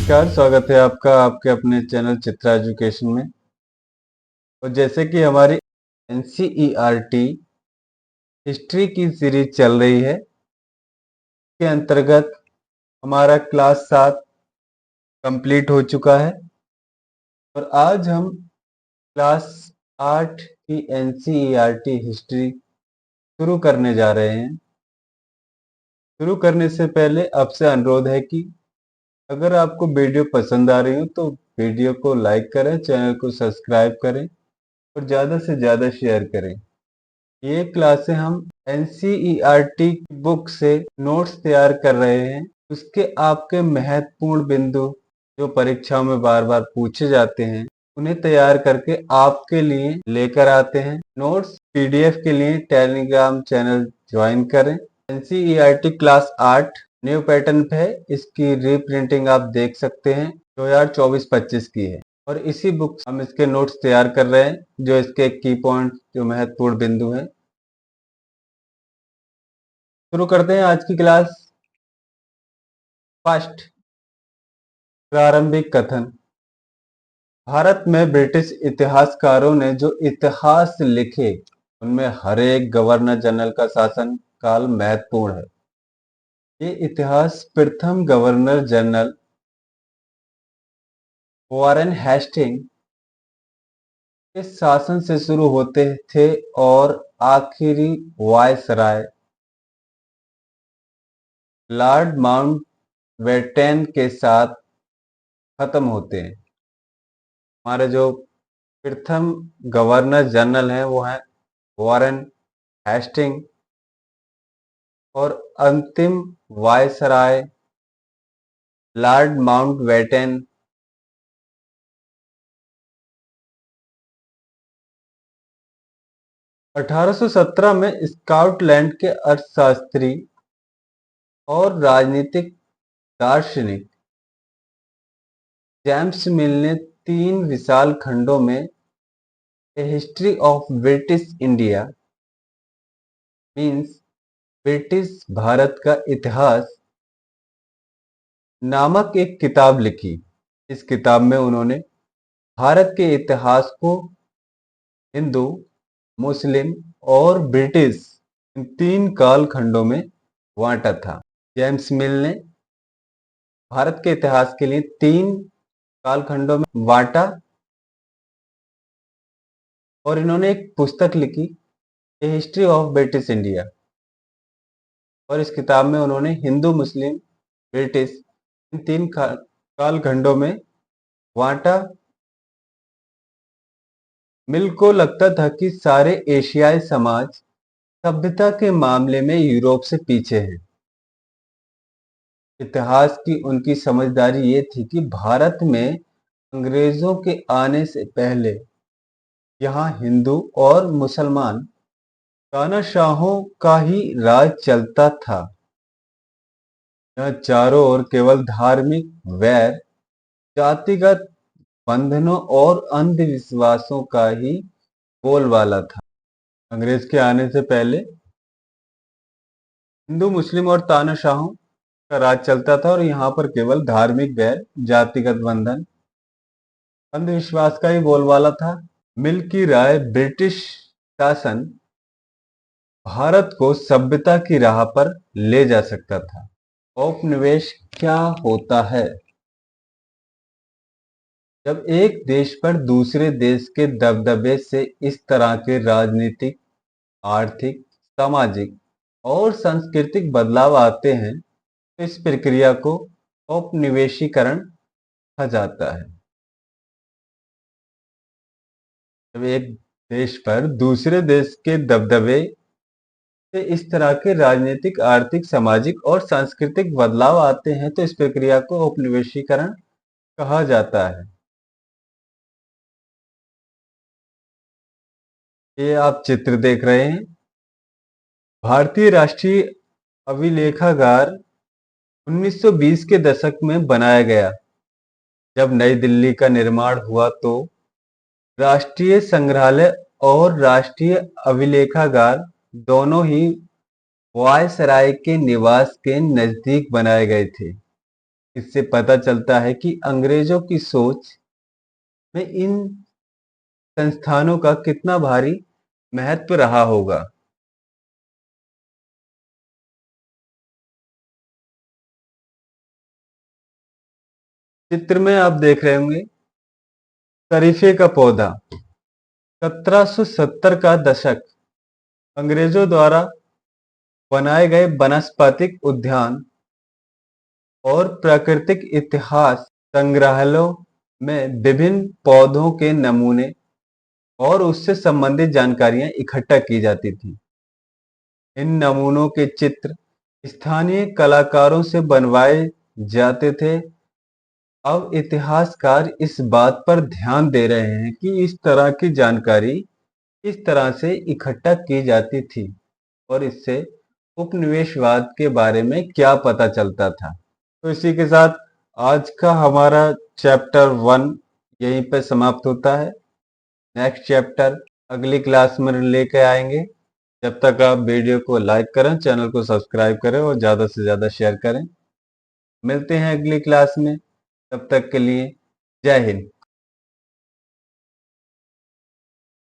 नमस्कार, स्वागत है आपका आपके अपने चैनल चित्रा एजुकेशन में। और जैसे कि हमारी एनसीईआरटी हिस्ट्री की सीरीज चल रही है, के अंतर्गत हमारा क्लास 7 कंप्लीट हो चुका है और आज हम क्लास 8 की एनसीईआरटी हिस्ट्री शुरू करने जा रहे हैं। शुरू करने से पहले आपसे अनुरोध है कि अगर आपको वीडियो पसंद आ रही हो तो वीडियो को लाइक करें, चैनल को सब्सक्राइब करें और ज़्यादा से ज़्यादा शेयर करें। ये क्लासें हम एनसीईआरटी की बुक से नोट्स तैयार कर रहे हैं। उसके आपके महत्वपूर्ण बिंदु जो परीक्षाओं में बार बार पूछे जाते हैं, उन्हें तैयार करके आपके लिए लेकर आते हैं। नोट्स पीडीएफ के लिए टेलीग्राम चैनल ज्वाइन करें। एनसीईआरटी क्लास 8 न्यू पैटर्न पे है। इसकी रीप्रिंटिंग आप देख सकते हैं, 2024-25 की है और इसी बुक हम इसके नोट्स तैयार कर रहे हैं, जो इसके की पॉइंट जो महत्वपूर्ण बिंदु हैं। शुरू करते हैं आज की क्लास। फर्स्ट, प्रारंभिक कथन। भारत में ब्रिटिश इतिहासकारों ने जो इतिहास लिखे, उनमें हर एक गवर्नर जनरल का शासन काल महत्वपूर्ण है। ये इतिहास प्रथम गवर्नर जनरल वॉरेन हेस्टिंग के शासन से शुरू होते थे और आखिरी वायसराय लॉर्ड माउंटबेटन के साथ खत्म होते हैं। हमारे जो प्रथम गवर्नर जनरल हैं वो हैं वॉरेन हेस्टिंग और अंतिम वायसराय लॉर्ड माउंटबेटन। अठारह सौ 17 में स्कॉटलैंड के अर्थशास्त्री और राजनीतिक दार्शनिक जेम्स मिल ने 3 विशाल खंडों में a history of British India means British भारत का इतिहास नामक एक किताब लिखी। इस किताब में उन्होंने भारत के इतिहास को हिंदू, मुस्लिम और ब्रिटिश इन 3 कालखंडों में बांटा था। जेम्स मिल ने भारत के इतिहास के लिए 3 कालखंडों में बांटा और इन्होंने एक पुस्तक लिखी, ए हिस्ट्री ऑफ ब्रिटिश इंडिया। और इस किताब में उन्होंने हिंदू, मुस्लिम, ब्रिटिश इन 3 कालखंडों में बांटा। मिल को लगता था कि सारे एशियाई समाज सभ्यता के मामले में यूरोप से पीछे हैं। इतिहास की उनकी समझदारी ये थी कि भारत में अंग्रेजों के आने से पहले यहाँ हिंदू और मुसलमान तानाशाहों का ही राज चलता था। यहाँ चारों ओर केवल धार्मिक वैर, जातिगत बंधनों और अंधविश्वासों का ही बोलबाला था। अंग्रेज के आने से पहले हिंदू, मुस्लिम और तानाशाहों का राज चलता था और यहाँ पर केवल धार्मिक वैर, जातिगत बंधन, अंधविश्वास का ही बोलबाला था। मिल की राय ब्रिटिश शासन भारत को सभ्यता की राह पर ले जा सकता था। औपनिवेश क्या होता है? जब एक देश पर दूसरे देश के दबदबे से इस तरह के राजनीतिक, आर्थिक, सामाजिक और सांस्कृतिक बदलाव आते हैं तो इस प्रक्रिया को औपनिवेशीकरण कहा जाता है। जब एक देश पर दूसरे देश के दबदबे से इस तरह के राजनीतिक, आर्थिक, सामाजिक और सांस्कृतिक बदलाव आते हैं तो इस प्रक्रिया को औपनिवेशीकरण कहा जाता है। ये आप चित्र देख रहे हैं। भारतीय राष्ट्रीय अभिलेखागार 1920 के दशक में बनाया गया। जब नई दिल्ली का निर्माण हुआ तो राष्ट्रीय संग्रहालय और राष्ट्रीय अभिलेखागार दोनों ही वायसराय के निवास के नजदीक बनाए गए थे। इससे पता चलता है कि अंग्रेजों की सोच में इन संस्थानों का कितना भारी महत्व रहा होगा। चित्र में आप देख रहे होंगे शरीफे का पौधा। 1770 का दशक अंग्रेजों द्वारा बनाए गए वनस्पतिक उद्यान और प्राकृतिक इतिहास संग्रहालयों में विभिन्न पौधों के नमूने और उससे संबंधित जानकारियां इकट्ठा की जाती थी। इन नमूनों के चित्र स्थानीय कलाकारों से बनवाए जाते थे। अब इतिहासकार इस बात पर ध्यान दे रहे हैं कि इस तरह की जानकारी किस तरह से इकट्ठा की जाती थी और इससे उपनिवेशवाद के बारे में क्या पता चलता था। तो इसी के साथ आज का हमारा चैप्टर 1 यहीं पर समाप्त होता है। नेक्स्ट चैप्टर अगली क्लास में लेके आएंगे। जब तक आप वीडियो को लाइक करें, चैनल को सब्सक्राइब करें और ज़्यादा से ज़्यादा शेयर करें। मिलते हैं अगली क्लास में, तब तक के लिए जय हिंद।